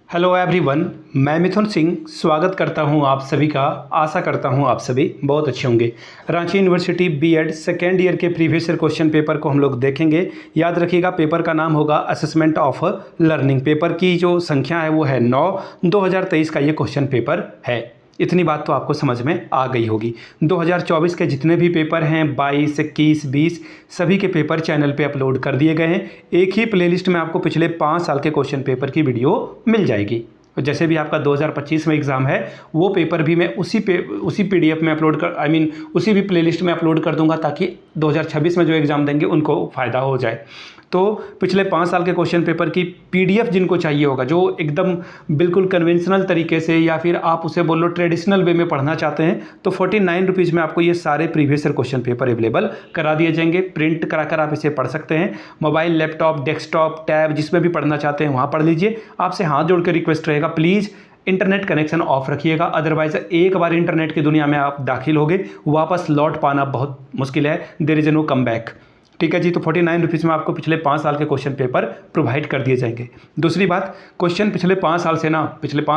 Hello everyone, मैं मिथुन सिंह स्वागत करता हूं आप सभी का। आशा करता हूं आप सभी बहुत अच्छे होंगे। Ranchi university BEd second year के प्रीवियस ईयर क्वेश्चन पेपर को हम लोग देखेंगे। याद रखिएगा, पेपर का नाम होगा असेसमेंट ऑफ लर्निंग। पेपर की जो संख्या है वो है 9/2023 का ये क्वेश्चन पेपर है। इतनी बात तो आपको समझ में आ गई होगी। 2024 के जितने भी पेपर हैं 22, 21, 20 सभी के पेपर चैनल पे अपलोड कर दिए गए हैं। एक ही प्लेलिस्ट में आपको पिछले 5 साल के क्वेश्चन पेपर की वीडियो मिल जाएगी। जैसे भी आपका 2025 में एग्ज़ाम है वो पेपर भी मैं उसी पीडीएफ में अपलोड कर उसी भी प्लेलिस्ट में अपलोड कर दूंगा, ताकि 2026 में जो एग्ज़ाम देंगे उनको फ़ायदा हो जाए। तो पिछले 5 साल के क्वेश्चन पेपर की पीडीएफ जिनको चाहिए होगा, जो एकदम बिल्कुल कन्वेंशनल तरीके से या फिर आप उसे बोल लो ट्रेडिशनल वे में पढ़ना चाहते हैं, तो 49 रुपीज़ में आपको ये सारे previous year question paper available करा दिए जाएंगे। प्रिंट कराकर आप इसे पढ़ सकते हैं। मोबाइल, लैपटॉप, डेस्कटॉप, टैब जिसमें भी पढ़ना चाहते हैं वहाँ पढ़ लीजिए। आपसे हाथ जोड़ कर रिक्वेस्ट रहेगा, प्लीज़ इंटरनेट कनेक्शन ऑफ रखिएगा। अदरवाइज एक बार इंटरनेट की दुनिया में आप दाखिल होगे, वापस लौट पाना बहुत मुश्किल है। There is no come back. ठीक है जी। तो 49 रुपीज़ में आपको पिछले 5 साल के क्वेश्चन पेपर प्रोवाइड कर दिए जाएंगे। दूसरी बात, क्वेश्चन पिछले 5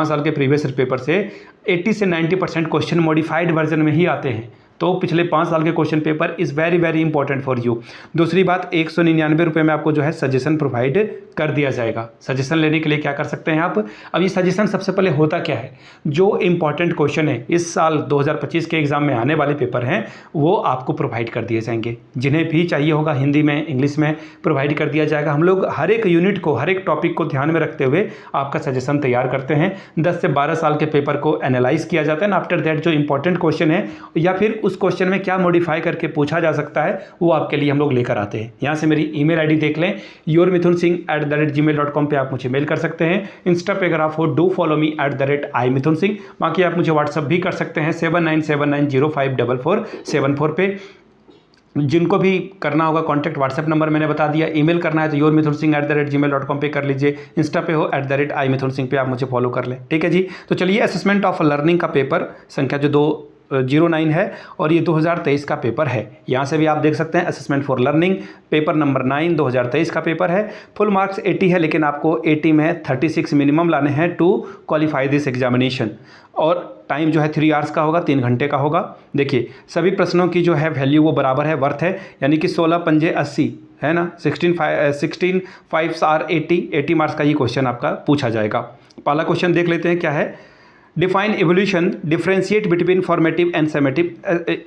साल के प्रीवियस पेपर से 80 से 90% क्वेश्चन मॉडिफाइड वर्जन में ही आते हैं। तो पिछले 5 साल के question paper is very very important for you. दूसरी बात, 199 रुपये में आपको जो है सजेशन प्रोवाइड कर दिया जाएगा। सजेशन लेने के लिए क्या कर सकते हैं आप? अब ये सजेशन सबसे पहले होता क्या है, जो इंपॉर्टेंट क्वेश्चन है इस साल 2025 के एग्जाम में आने वाले पेपर हैं वो आपको प्रोवाइड कर दिए जाएंगे। जिन्हें भी चाहिए होगा हिंदी में, इंग्लिश में प्रोवाइड कर दिया जाएगा। हम लोग हर एक यूनिट को, हर एक टॉपिक को ध्यान में रखते हुए आपका सजेशन तैयार करते हैं। 10 से 12 साल के पेपर को एनालाइज किया जाता है। आफ्टर दैट जो इंपॉर्टेंट क्वेश्चन है या फिर उस क्वेश्चन में क्या मॉडिफाई करके पूछा जा सकता है वो आपके लिए हम लोग लेकर आते हैं। यहाँ से मेरी ईमेल आईडी देख लें, yourmithunsingh@gmail.com पे आप मुझे मेल कर सकते हैं। इंस्टा पे अगर आप हो, डू फॉलो मी @imithunsingh। बाकी आप मुझे व्हाट्सअप भी कर सकते हैं 7979054474 पे। जिनको भी करना होगा कॉन्टैक्ट व्हाट्सएप नंबर मैंने बता दिया। ईमेल करना है तो yourmithunsingh@gmail.com पे कर लीजिए। इंस्टा पे हो @imithunsingh पे आप मुझे फॉलो कर लें। ठीक है जी। तो चलिए, असेसमेंट ऑफ लर्निंग का पेपर संख्या जो 209 है और ये 2023 का पेपर है। यहाँ से भी आप देख सकते हैं assessment for learning paper number 9 2023 का पेपर है। फुल मार्क्स 80 है, लेकिन आपको 80 में 36 मिनिमम लाने हैं टू क्वालिफाई दिस एग्जामिनेशन। और टाइम जो है 3 आवर्स का होगा, 3 घंटे का होगा। देखिए, सभी प्रश्नों की जो है वैल्यू वो बराबर है, वर्थ है, यानी कि 16 पंजे 80 है ना। 16 5 आर 80 मार्क्स का ये क्वेश्चन आपका पूछा जाएगा। पहला क्वेश्चन देख लेते हैं क्या है। Define evolution, differentiate between formative and summative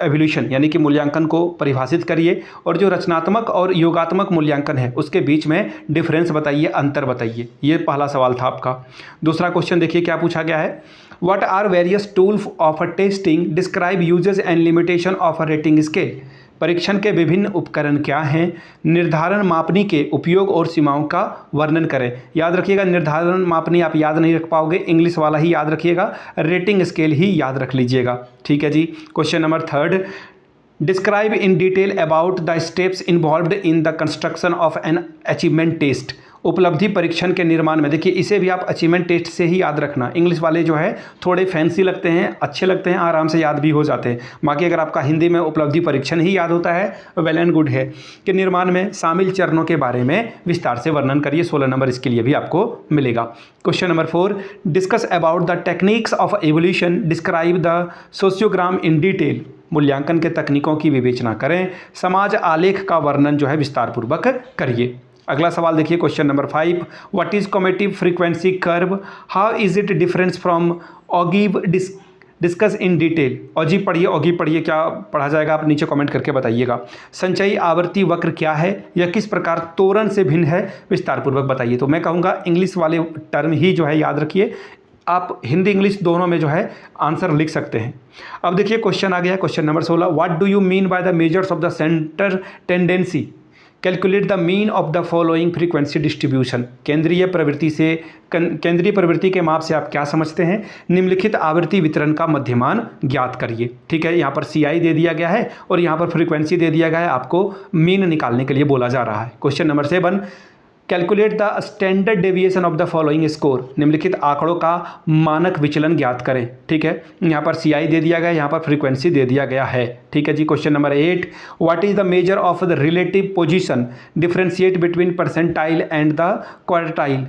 evolution, यानी कि मूल्यांकन को परिभाषित करिए और जो रचनात्मक और योगात्मक मूल्यांकन है उसके बीच में डिफरेंस बताइए, अंतर बताइए। ये पहला सवाल था आपका। दूसरा क्वेश्चन देखिए क्या पूछा गया है। What are various tools of a testing, describe uses and limitation of a rating scale. परीक्षण के विभिन्न उपकरण क्या हैं, निर्धारण मापनी के उपयोग और सीमाओं का वर्णन करें। याद रखिएगा, निर्धारण मापनी आप याद नहीं रख पाओगे, इंग्लिश वाला ही याद रखिएगा, रेटिंग स्केल ही याद रख लीजिएगा। ठीक है जी। Question number 3, describe in detail about the steps involved in the construction of an achievement test. उपलब्धि परीक्षण के निर्माण में, देखिए इसे भी आप अचीवमेंट टेस्ट से ही याद रखना। इंग्लिश वाले जो है थोड़े फैंसी लगते हैं, अच्छे लगते हैं, आराम से याद भी हो जाते हैं। बाकी अगर आपका हिंदी में उपलब्धि परीक्षण ही याद होता है, वेल एंड गुड है। कि निर्माण में शामिल चरणों के बारे में विस्तार से वर्णन करिए। 16 नंबर इसके लिए भी आपको मिलेगा। Question number 4, discuss about the techniques of evolution, describe the sociogram in detail. मूल्यांकन के तकनीकों की विवेचना करें, समाज आलेख का वर्णन जो है विस्तारपूर्वक करिए। अगला सवाल देखिए, question number 5, what is cumulative frequency curve, how is it difference from ogive, discuss in detail. Ogive पढ़िए, क्या पढ़ा जाएगा आप नीचे कमेंट करके बताइएगा। संचयी आवर्ती वक्र क्या है, यह किस प्रकार त्वरण से भिन्न है, विस्तारपूर्वक बताइए। तो मैं कहूँगा इंग्लिश वाले टर्म ही जो है याद रखिए, आप हिंदी इंग्लिश दोनों में जो है आंसर लिख सकते हैं। अब देखिए क्वेश्चन आ गया, question number 16, what do you mean by the measures of the centre tendency, calculate the mean of the following frequency distribution. केंद्रीय प्रवृत्ति के माप से आप क्या समझते हैं, निम्नलिखित आवृत्ति वितरण का मध्यमान ज्ञात करिए। ठीक है, यहाँ पर CI दे दिया गया है और यहाँ पर फ्रीक्वेंसी दे दिया गया है, आपको मीन निकालने के लिए बोला जा रहा है। Question number 7, calculate the standard deviation of the following score. निम्नलिखित आंकड़ों का मानक विचलन ज्ञात करें। ठीक है, यहाँ पर CI दे दिया गया है, यहाँ पर फ्रीक्वेंसी दे दिया गया है। ठीक है जी। Question number 8, what is the major of the relative position, differentiate between percentile and the quartile.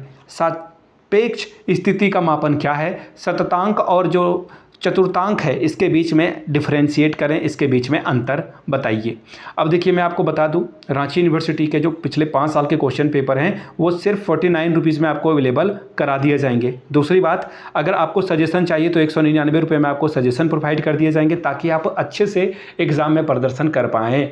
सापेक्ष स्थिति का मापन क्या है, सततांक और जो चतुर्थांक है इसके बीच में डिफरेंशिएट करें, इसके बीच में अंतर बताइए। अब देखिए मैं आपको बता दूं, रांची यूनिवर्सिटी के जो पिछले 5 साल के क्वेश्चन पेपर हैं वो सिर्फ 49 रुपीज़ में आपको अवेलेबल करा दिए जाएंगे। दूसरी बात, अगर आपको सजेशन चाहिए तो 199 रुपये में आपको सजेशन प्रोवाइड कर दिए जाएंगे ताकि आप अच्छे से एग्ज़ाम में प्रदर्शन कर पाएँ।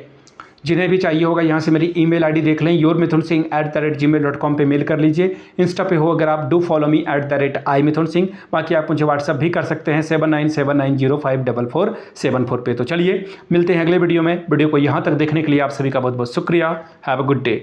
जिन्हें भी चाहिए होगा यहाँ से मेरी ईमेल आईडी देख लें, yourmithunsingh@gmail.com पे मेल कर लीजिए। इंस्टा पे हो अगर आप डू फॉलो मी @iMithunSingh। बाकी आप मुझे व्हाट्सअप भी कर सकते हैं 7979054474 पे। तो चलिए मिलते हैं अगले वीडियो में। वीडियो को यहाँ तक देखने के लिए आप सभी का बहुत बहुत शुक्रिया। Have a good day.